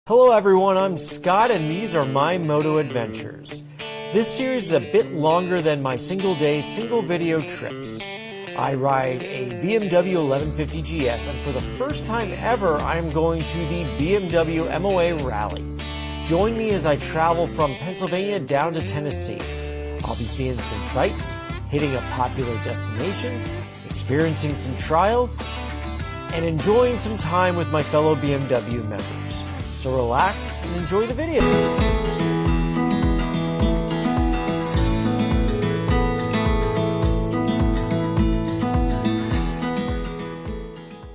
Hello everyone, I'm Scott and these are my moto adventures. This series is a bit longer than my single day, single video trips. I ride a BMW 1150 GS and for the first time ever I'm going to the BMW MOA rally. Join me as I travel from Pennsylvania down to Tennessee. I'll be seeing some sights, hitting up popular destinations, experiencing some trials, and enjoying some time with my fellow BMW members. So relax and enjoy the video.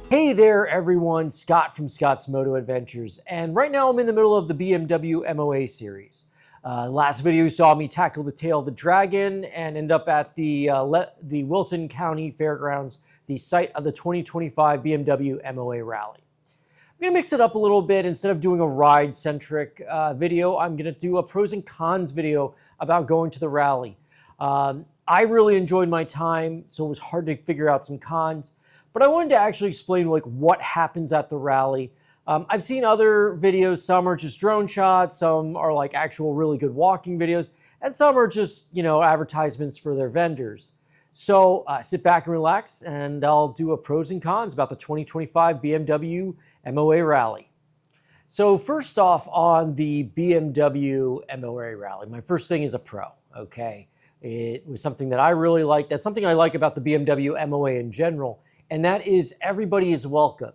Hey there everyone, Scott from Scottsmotoadventures, and right now I'm in the middle of the BMW MOA series. Last video you saw me tackle the tail of the dragon and end up at the Wilson County Fairgrounds, the site of the 2025 BMW MOA rally. I'm going to mix it up a little bit. Instead of doing a ride-centric video, I'm going to do a pros and cons video about going to the rally. I really enjoyed my time, so it was hard to figure out some cons. But I wanted to actually explain what happens at the rally. I've seen other videos. Some are just drone shots. Some are like actual really good walking videos. And some are just, advertisements for their vendors. So sit back and relax, and I'll do a pros and cons about the 2025 BMW MOA rally. So first off, on the BMW MOA rally, my first thing is a pro, okay? It was something that I really liked. That's something I like about the BMW MOA in general, and that is everybody is welcome.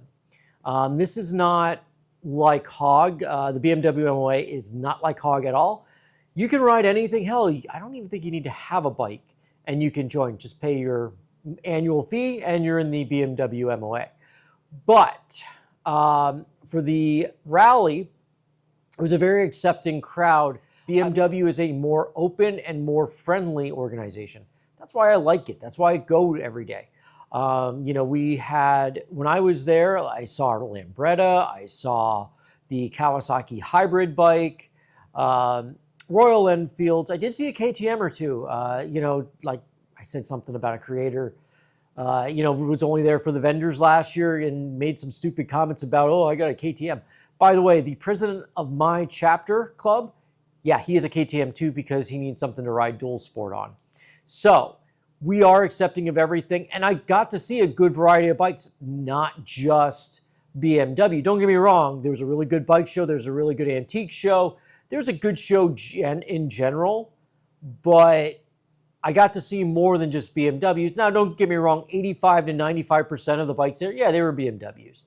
This is not like Hog. The BMW MOA is not like Hog at all. You can ride anything. Hell, I don't even think you need to have a bike, and you can join. Just pay your annual fee, and you're in the BMW MOA. But for the rally, it was a very accepting crowd. BMW is a more open and more friendly organization. That's why I like it. That's why I go every day. When I was there, I saw a Lambretta, I saw the Kawasaki hybrid bike, Royal Enfields. I did see a KTM or two. Like I said something about a creator. Was only there for the vendors last year and made some stupid comments about, oh, I got a KTM. By the way, the president of my chapter club, yeah, he is a KTM too because he needs something to ride dual sport on. So we are accepting of everything. And I got to see a good variety of bikes, not just BMW. Don't get me wrong. There was a really good bike show. There's a really good antique show. There's a good show in general, but I got to see more than just BMWs. Now, don't get me wrong, 85 to 95% of the bikes there, yeah, they were BMWs.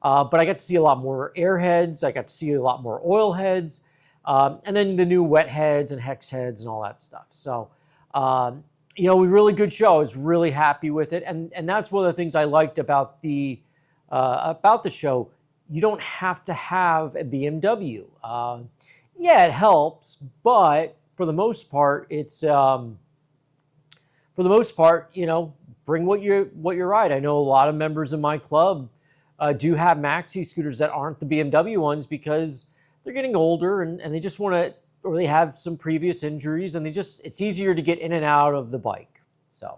But I got to see a lot more airheads. I got to see a lot more oil heads. And then the new wet heads and hex heads and all that stuff. So, it was a really good show. I was really happy with it. And that's one of the things I liked about the show. You don't have to have a BMW. Yeah, it helps, but for the most part, it's... bring what you ride. I know a lot of members of my club do have maxi scooters that aren't the BMW ones because they're getting older and they just want to, or they have some previous injuries and it's easier to get in and out of the bike. So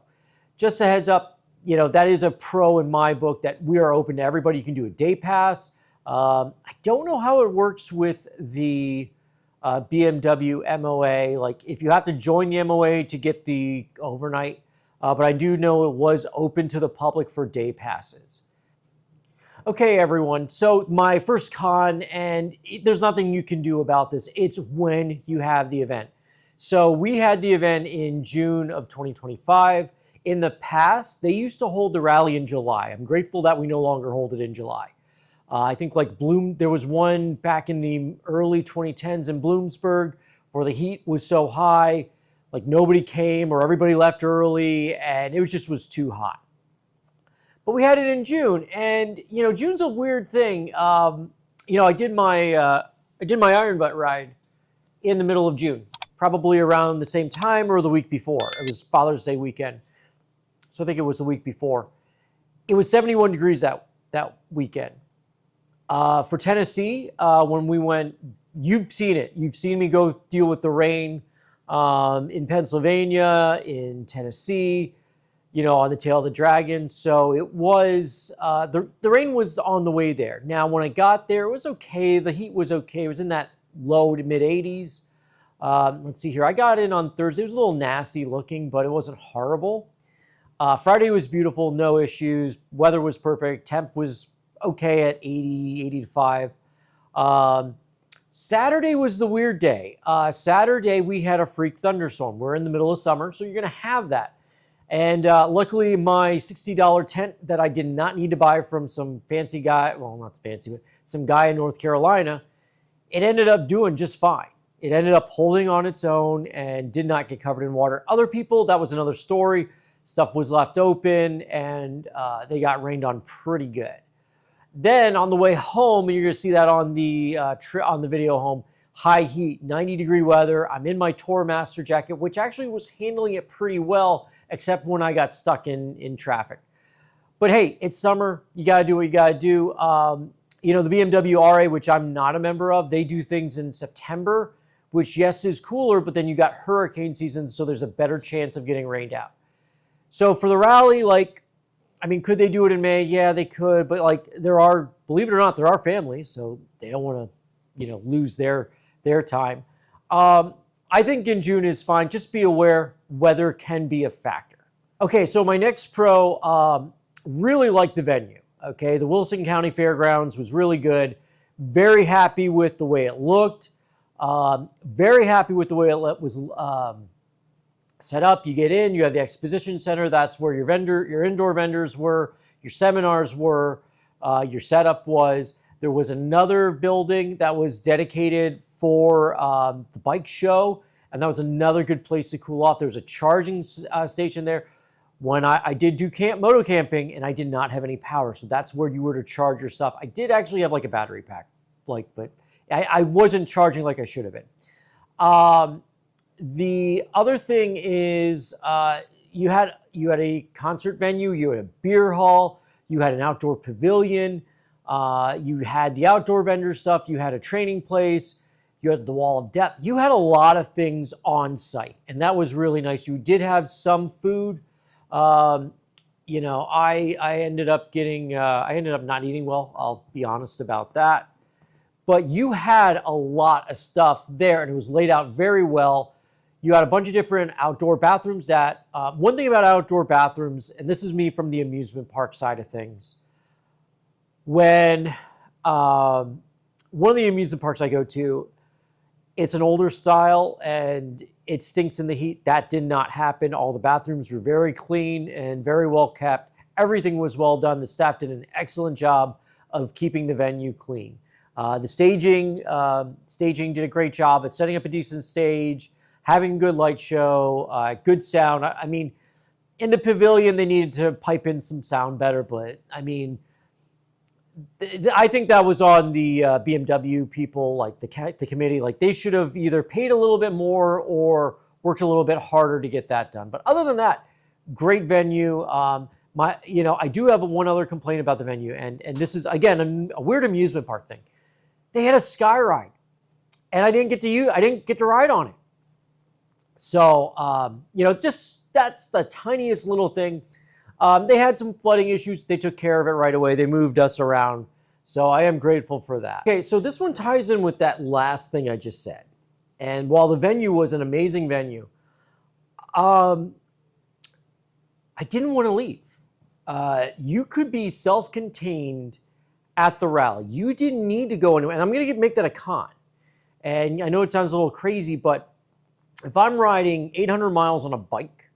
just a heads up, that is a pro in my book that we are open to everybody. You can do a day pass. I don't know how it works with the BMW MOA, like if you have to join the MOA to get the overnight, but I do know it was open to the public for day passes. Okay, everyone, so my first con, and there's nothing you can do about this, it's when you have the event. So we had the event in June of 2025. In the past, they used to hold the rally in July. I'm grateful that we no longer hold it in July. I think there was one back in the early 2010s in Bloomsburg where the heat was so high, like nobody came or everybody left early and it was too hot. But we had it in June and, June's a weird thing. I did my Iron Butt ride in the middle of June, probably around the same time or the week before. It was Father's Day weekend. So I think it was the week before. It was 71 degrees that weekend. For Tennessee, when we went, you've seen it. You've seen me go deal with the rain in Pennsylvania, in Tennessee. on the tail of the dragon. So it was, the rain was on the way there. Now, when I got there, it was okay. The heat was okay. It was in that low to mid 80s. Let's see here. I got in on Thursday. It was a little nasty looking, but it wasn't horrible. Friday was beautiful, no issues. Weather was perfect. Temp was okay at 80, 85. Saturday was the weird day. Saturday, we had a freak thunderstorm. We're in the middle of summer, so you're going to have that. And luckily, my $60 tent that I did not need to buy from some fancy guy, well, not fancy, but some guy in North Carolina, it ended up doing just fine. It ended up holding on its own and did not get covered in water. Other people, that was another story. Stuff was left open, and they got rained on pretty good. Then on the way home, and you're going to see that on the video home, high heat, 90-degree weather. I'm in my Tour Master jacket, which actually was handling it pretty well, except when I got stuck in traffic. But hey, it's summer. You got to do what you got to do. The BMW RA, which I'm not a member of, they do things in September, which, yes, is cooler, but then you got hurricane season, so there's a better chance of getting rained out. So for the rally, could they do it in May? Yeah, they could, but believe it or not, there are families, so they don't want to, lose their time. I think in June is fine. Just be aware, weather can be a factor. Okay, so my next pro, really liked the venue. Okay, the Wilson County Fairgrounds was really good. Very happy with the way it looked. Very happy with the way it was set up. You get in, you have the exposition center. That's where your indoor vendors were, your seminars were, your setup was. There was another building that was dedicated for the bike show, and that was another good place to cool off. There was a charging station there. When I did do moto camping, and I did not have any power, so that's where you were to charge your stuff. I did actually have a battery pack, but I wasn't charging like I should have been. The other thing is you had a concert venue, you had a beer hall, you had an outdoor pavilion, you had the outdoor vendor stuff, you had a training place, you had the Wall of Death. You had a lot of things on site, and that was really nice. You did have some food. I ended up not eating well. I'll be honest about that. But you had a lot of stuff there, and it was laid out very well. You had a bunch of different outdoor bathrooms one thing about outdoor bathrooms, and this is me from the amusement park side of things, when one of the amusement parks I go to, it's an older style and it stinks in the heat. That did not happen. All the bathrooms were very clean and very well kept. Everything was well done. The staff did an excellent job of keeping the venue clean. The staging did a great job at setting up a decent stage, having a good light show, good sound. In the pavilion, they needed to pipe in some sound better, but I think that was on the BMW people, the committee. They should have either paid a little bit more or worked a little bit harder to get that done. But other than that, great venue. I do have one other complaint about the venue, and this is, again, a weird amusement park thing. They had a sky ride, and I didn't get to ride on it. So, that's the tiniest little thing. They had some flooding issues. They took care of it right away. They moved us around. So I am grateful for that. Okay, so this one ties in with that last thing I just said. And while the venue was an amazing venue, I didn't want to leave. You could be self-contained at the rally. You didn't need to go anywhere. And I'm going to make that a con. And I know it sounds a little crazy, but if I'm riding 800 miles on a bike,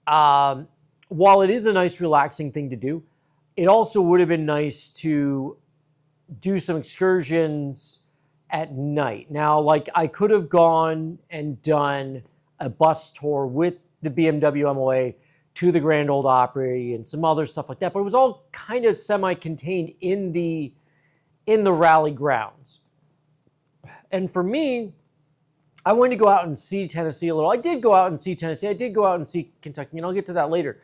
while it is a nice, relaxing thing to do, it also would have been nice to do some excursions at night. Now, I could have gone and done a bus tour with the BMW MOA to the Grand Ole Opry and some other stuff like that, but it was all kind of semi-contained in the rally grounds. And for me, I wanted to go out and see Tennessee a little. I did go out and see Tennessee. I did go out and see Kentucky, and I'll get to that later.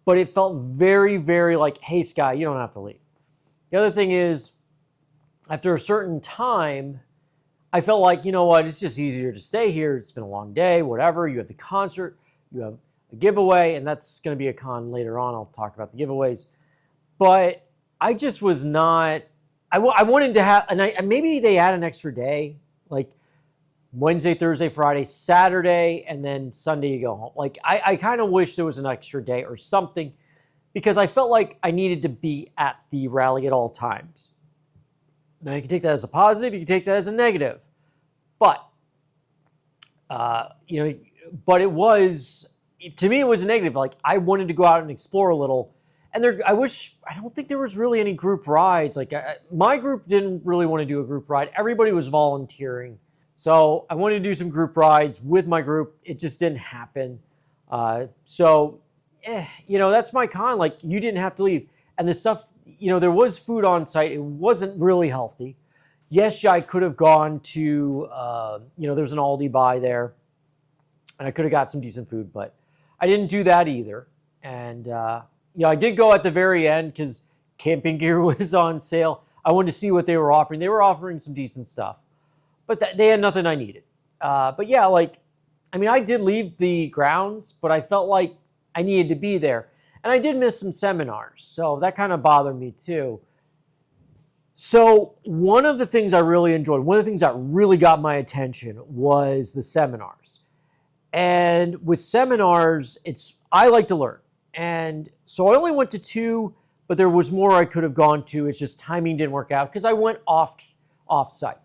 But it felt very, very hey, Sky, you don't have to leave. The other thing is, after a certain time, I felt you know what, it's just easier to stay here. It's been a long day, whatever. You have the concert. You have the giveaway, and that's going to be a con later on. I'll talk about the giveaways. But I just was not, I wanted to have, and maybe they add an extra day, like Wednesday, Thursday, Friday, Saturday, and then Sunday you go home. Like I kind of wish there was an extra day or something, because I felt like I needed to be at the rally at all times. Now you can take that as a positive, you can take that as a negative. But, but it was, to me it was a negative. Like I wanted to go out and explore a little. And I don't think there was really any group rides. Like my group didn't really want to do a group ride. Everybody was volunteering. So I wanted to do some group rides with my group. It just didn't happen. That's my con. Like you didn't have to leave. And the stuff, there was food on site. It wasn't really healthy. Yes, I could have gone to, there's an Aldi by there. And I could have got some decent food, but I didn't do that either. And, I did go at the very end because camping gear was on sale. I wanted to see what they were offering. They were offering some decent stuff, but they had nothing I needed. I did leave the grounds, but I felt like I needed to be there. And I did miss some seminars, so that kind of bothered me too. So one of the things I really enjoyed, one of the things that really got my attention was the seminars. And with seminars, I like to learn. And so I only went to 2, but there was more I could have gone to. It's just timing didn't work out because I went off-site.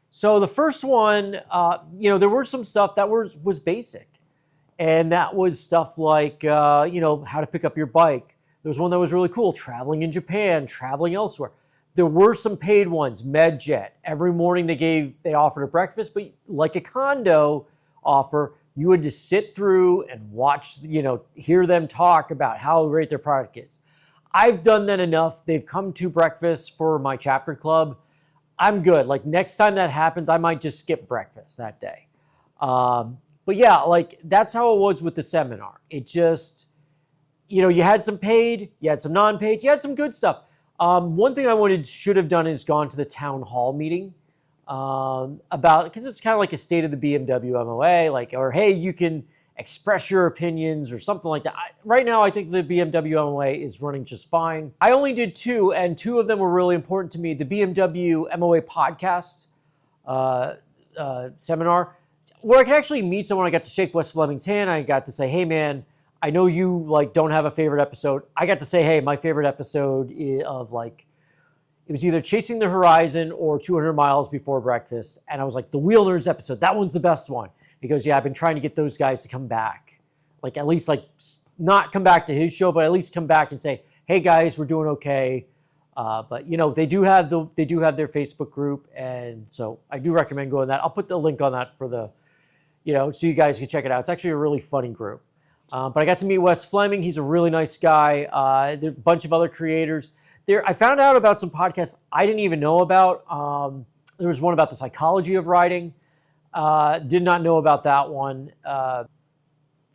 So the first one, there were some stuff that was basic. And that was stuff like, how to pick up your bike. There was one that was really cool, traveling in Japan, traveling elsewhere. There were some paid ones, MedJet. Every morning they offered a breakfast, but like a condo offer, you had to sit through and watch, hear them talk about how great their product is. I've done that enough. They've come to breakfast for my chapter club. I'm good. Like next time that happens, I might just skip breakfast that day. But yeah, like that's how it was with the seminar. It just, you had some paid, you had some non-paid, you had some good stuff. One thing I should have done is gone to the town hall meeting. Because it's kind of like a state of the BMW MOA, or hey, you can express your opinions or something like that. Right now, I think the BMW MOA is running just fine. I only did 2, and 2 of them were really important to me. The BMW MOA podcast seminar, where I could actually meet someone. I got to shake Wes Fleming's hand. I got to say, hey man, I know you don't have a favorite episode. I got to say, hey, my favorite episode of it was either Chasing the Horizon or 200 Miles Before Breakfast. And I was like, the Wheel Nerds episode, that one's the best one. He goes, yeah, I've been trying to get those guys to come back. At least not come back to his show, but at least come back and say, hey guys, we're doing okay. But they do have their Facebook group. And so I do recommend going to that. I'll put the link on that for so you guys can check it out. It's actually a really funny group. But I got to meet Wes Fleming. He's a really nice guy. There are a bunch of other creators. I found out about some podcasts I didn't even know about. There was one about the psychology of riding. Did not know about that one.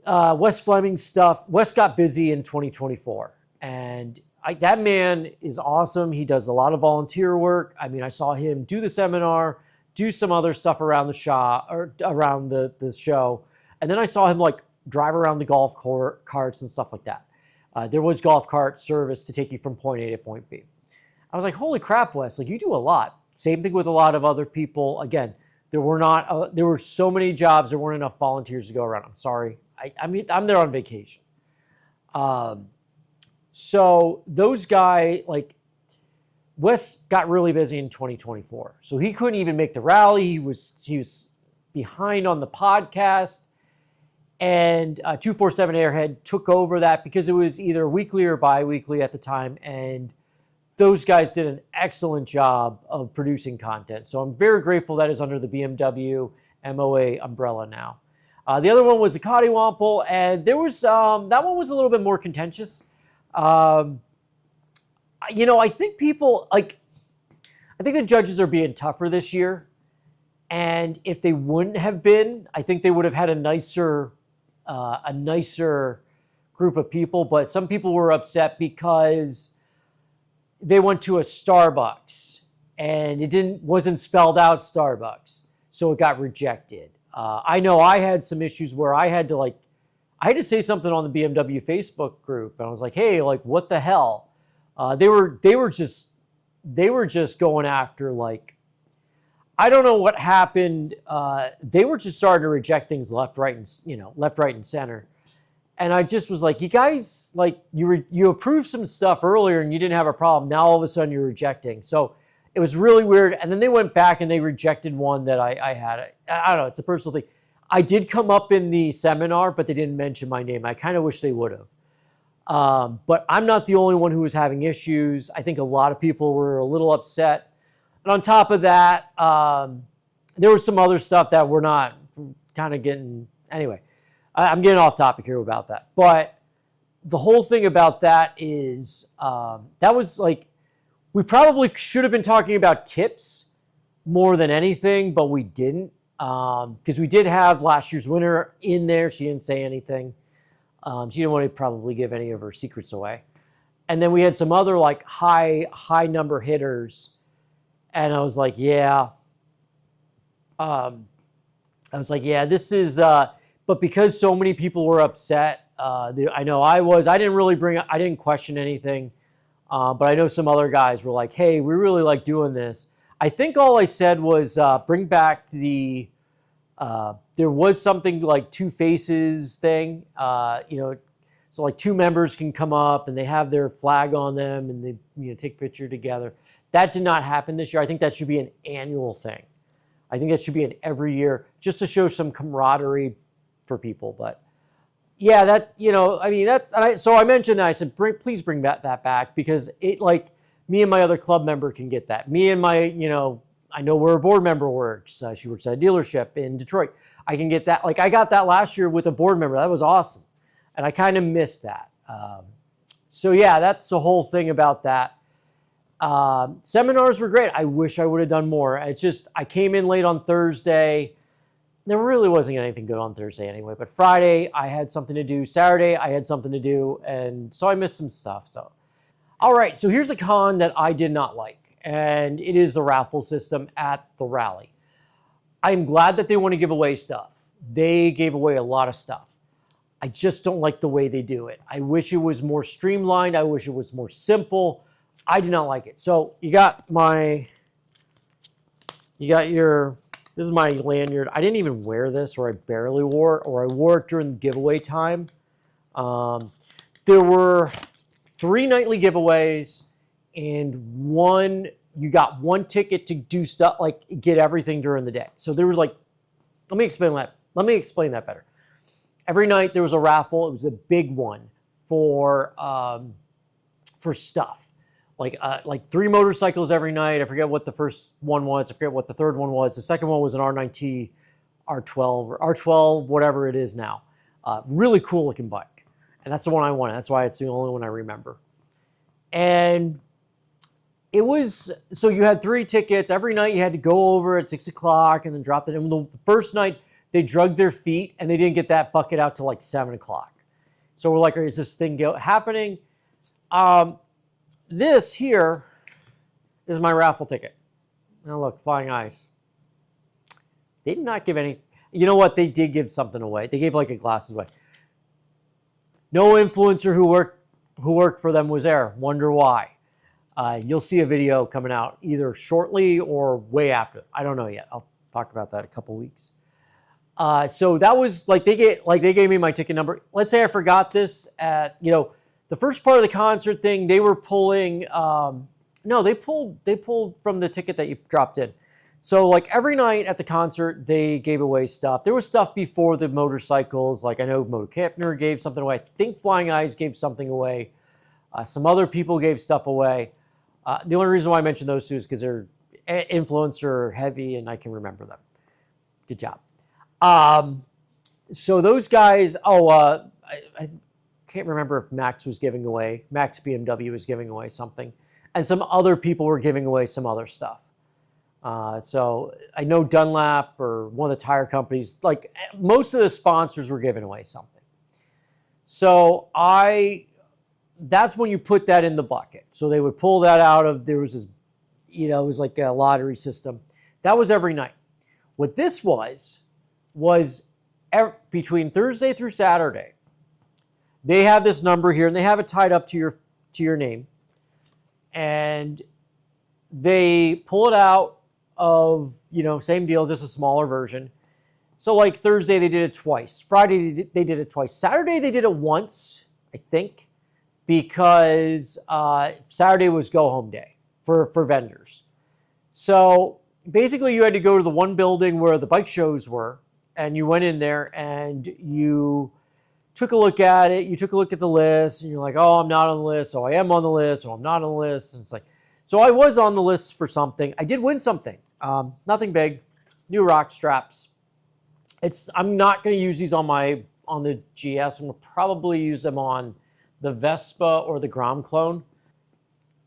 Wes Fleming's stuff. Wes got busy in 2024. And that man is awesome. He does a lot of volunteer work. I saw him do the seminar, do some other stuff around the shop or around the show. And then I saw him drive around the golf carts and stuff like that. There was golf cart service to take you from point A to point B. I was like, holy crap, Wes, you do a lot. Same thing with a lot of other people. Again, there were so many jobs, there weren't enough volunteers to go around. I'm sorry. I'm there on vacation. So those guys, Wes got really busy in 2024. So he couldn't even make the rally. He was behind on the podcast. And 247 Airhead took over that because it was either weekly or bi-weekly at the time. And those guys did an excellent job of producing content. So I'm very grateful that is under the BMW MOA umbrella now. The other one was the Cottywomple, and there was that one was a little bit more contentious. I think people I think the judges are being tougher this year. And if they wouldn't have been, I think they would have had a nicer group of people. But some people were upset because they went to a Starbucks and it wasn't spelled out Starbucks, so it got rejected. I know I had some issues where I had to I had to say something on the BMW Facebook group, and I was like, hey, like, what the hell? They were just going after, like, I don't know what happened. They were just starting to reject things left, right, and center. And I just was like, you guys, like, you approved some stuff earlier and you didn't have a problem. Now all of a sudden you're rejecting. So it was really weird. And then they went back and they rejected one that I had. I don't know. It's a personal thing. I did come up in the seminar, but they didn't mention my name. I kind of wish they would have. But I'm not the only one who was having issues. I think a lot of people were a little upset. And on top of that, there was some other stuff that we're not kind of getting. Anyway, I'm getting off topic here about that. But the whole thing about that is that was like, we probably should have been talking about tips more than anything, but we didn't. Because we did have last year's winner in there. She didn't say anything. She didn't want to probably give any of her secrets away. And then we had some other like high number hitters. And I was like, yeah. This is, but because so many people were upset, I know I didn't question anything. But I know some other guys were like, hey, we really like doing this. I think all I said was bring back the, there was something like two faces thing, so like two members can come up and they have their flag on them and they take a picture together. That did not happen this year. I think that should be an annual thing. I think that should be an every year just to show some camaraderie for people. But yeah, so I mentioned that. I said, please bring that back because it, like, me and my other club member can get that. Me and my, I know where a board member works. She works at a dealership in Detroit. I can get that. Like, I got that last year with a board member. That was awesome. And I kind of missed that. So yeah, that's the whole thing about that. Seminars were great. I wish I would have done more. It's just, I came in late on Thursday. There really wasn't anything good on Thursday anyway, but Friday I had something to do. Saturday I had something to do. And so I missed some stuff. So, all right. So here's a con that I did not like, and it is the raffle system at the rally. I'm glad that they want to give away stuff. They gave away a lot of stuff. I just don't like the way they do it. I wish it was more streamlined. I wish it was more simple. I do not like it. So this is my lanyard. I didn't even wear this, or I barely wore it, or I wore it during the giveaway time. There were 3 nightly giveaways, and you got 1 ticket to do stuff, like get everything during the day. So there was like, let me explain that better. Every night there was a raffle. It was a big one for stuff. Like 3 motorcycles every night. I forget what the first one was. I forget what the third one was. The second one was an R9T, R12, or R12, whatever it is now. Really cool looking bike. And that's the one I wanted. That's why it's the only one I remember. And it was, so you had 3 tickets. Every night you had to go over at 6 o'clock and then drop it in. The first night they drugged their feet and they didn't get that bucket out till like 7 o'clock. So we're like, is this thing happening? This here is my raffle ticket. Now look, flying eyes. They did not give any, you know what? They did give something away. They gave like a glasses away. No influencer who worked for them was there. Wonder why. You'll see a video coming out either shortly or way after. I don't know yet. I'll talk about that in a couple weeks. So that was like, they gave me my ticket number. Let's say I forgot this at, the first part of the concert thing, they were pulling, they pulled from the ticket that you dropped in. So like every night at the concert, they gave away stuff. There was stuff before the motorcycles. Like I know Moto Campner gave something away. I think Flying Eyes gave something away. Some other people gave stuff away. The only reason why I mention those two is because they're influencer heavy and I can remember them. Good job. So those guys, I can't remember if Max BMW was giving away something, and some other people were giving away some other stuff. So I know Dunlap or one of the tire companies, like most of the sponsors were giving away something. So that's when you put that in the bucket. So they would pull that out of, there was this, it was like a lottery system. That was every night. What this was between Thursday through Saturday, they have this number here, and they have it tied up to your name. And they pull it out of, same deal, just a smaller version. So like Thursday, they did it twice. Friday, they did it twice. Saturday, they did it once, I think, because Saturday was go-home day for vendors. So basically, you had to go to the one building where the bike shows were, and you went in there and you took a look at it. You took a look at the list, and you're like, oh, I'm not on the list. Oh, I am on the list. Oh, I'm not on the list. And it's like, so I was on the list for something. I did win something. Nothing big. New rock straps. I'm not going to use these on the GS. I'm going to probably use them on the Vespa or the Grom clone.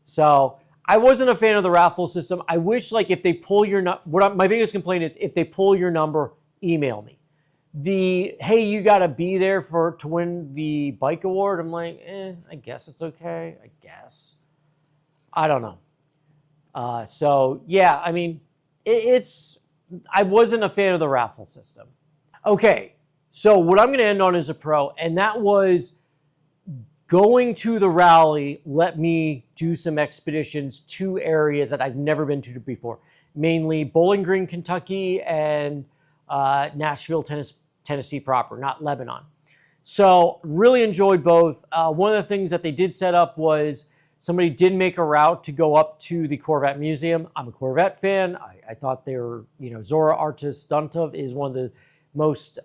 So I wasn't a fan of the Raffle System. I wish, like, if they pull your my biggest complaint is if they pull your number, email me. Hey, you got to be there to win the bike award. I'm like, I guess it's okay. I guess. I don't know. So yeah, I mean, I wasn't a fan of the Raffle System. Okay, so what I'm going to end on is a pro, and that was going to the rally let me do some expeditions to areas that I've never been to before, mainly Bowling Green, Kentucky, and Nashville, Tennessee proper, not Lebanon. So really enjoyed both. One of the things that they did set up was somebody did make a route to go up to the Corvette Museum. I'm a Corvette fan. I thought they were, Zora Artistantov is one of the most,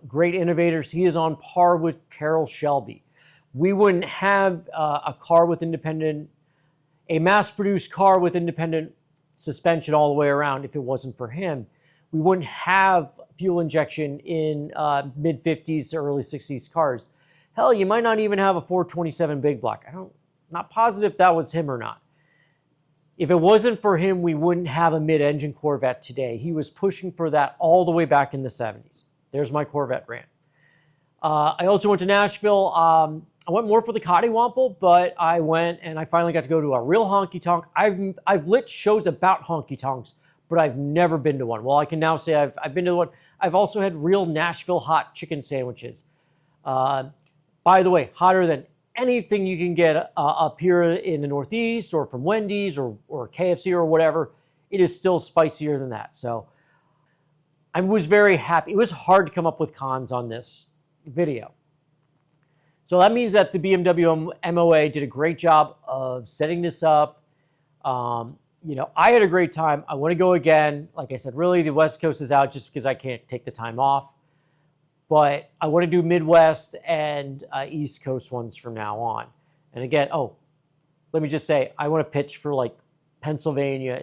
great innovators. He is on par with Carroll Shelby. We wouldn't have a mass-produced car with independent suspension all the way around if it wasn't for him. We wouldn't have fuel injection in mid-50s to early 60s cars. Hell, you might not even have a 427 big block. Not positive if that was him or not. If it wasn't for him, we wouldn't have a mid-engine Corvette today. He was pushing for that all the way back in the 70s. There's my Corvette rant. I also went to Nashville. I went more for the Cottywomple, but I went and I finally got to go to a real honky-tonk. I've lit shows about honky-tonks, but I've never been to one. Well, I can now say I've been to one. I've also had real Nashville hot chicken sandwiches. By the way, hotter than anything you can get up here in the Northeast or from Wendy's or KFC or whatever. It is still spicier than that. So I was very happy. It was hard to come up with cons on this video. So that means that the BMW MOA did a great job of setting this up. I had a great time. I want to go again. Like I said, really the West Coast is out just because I can't take the time off. But I want to do Midwest and East Coast ones from now on. And again, let me just say, I want to pitch for like Pennsylvania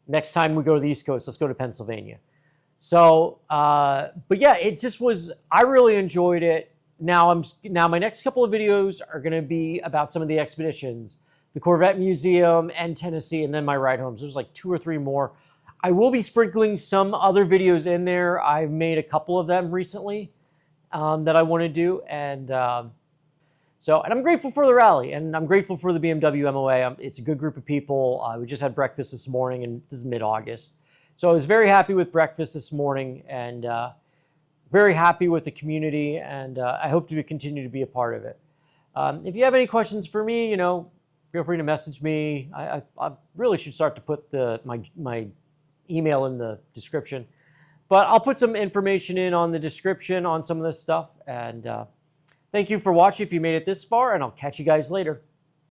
next time we go to the East Coast, let's go to Pennsylvania. So, but yeah, it just was, I really enjoyed it. Now my next couple of videos are going to be about some of the expeditions, the Corvette Museum and Tennessee, and then my ride homes. There's like 2 or 3 more. I will be sprinkling some other videos in there. I've made a couple of them recently that I want to do. And and I'm grateful for the rally, and I'm grateful for the BMW MOA. It's a good group of people. We just had breakfast this morning, and this is mid-August. So I was very happy with breakfast this morning, and very happy with the community, and I hope to continue to be a part of it. If you have any questions for me, feel free to message me. I really should start to put my email in the description, but I'll put some information in on the description on some of this stuff. And thank you for watching if you made it this far, and I'll catch you guys later.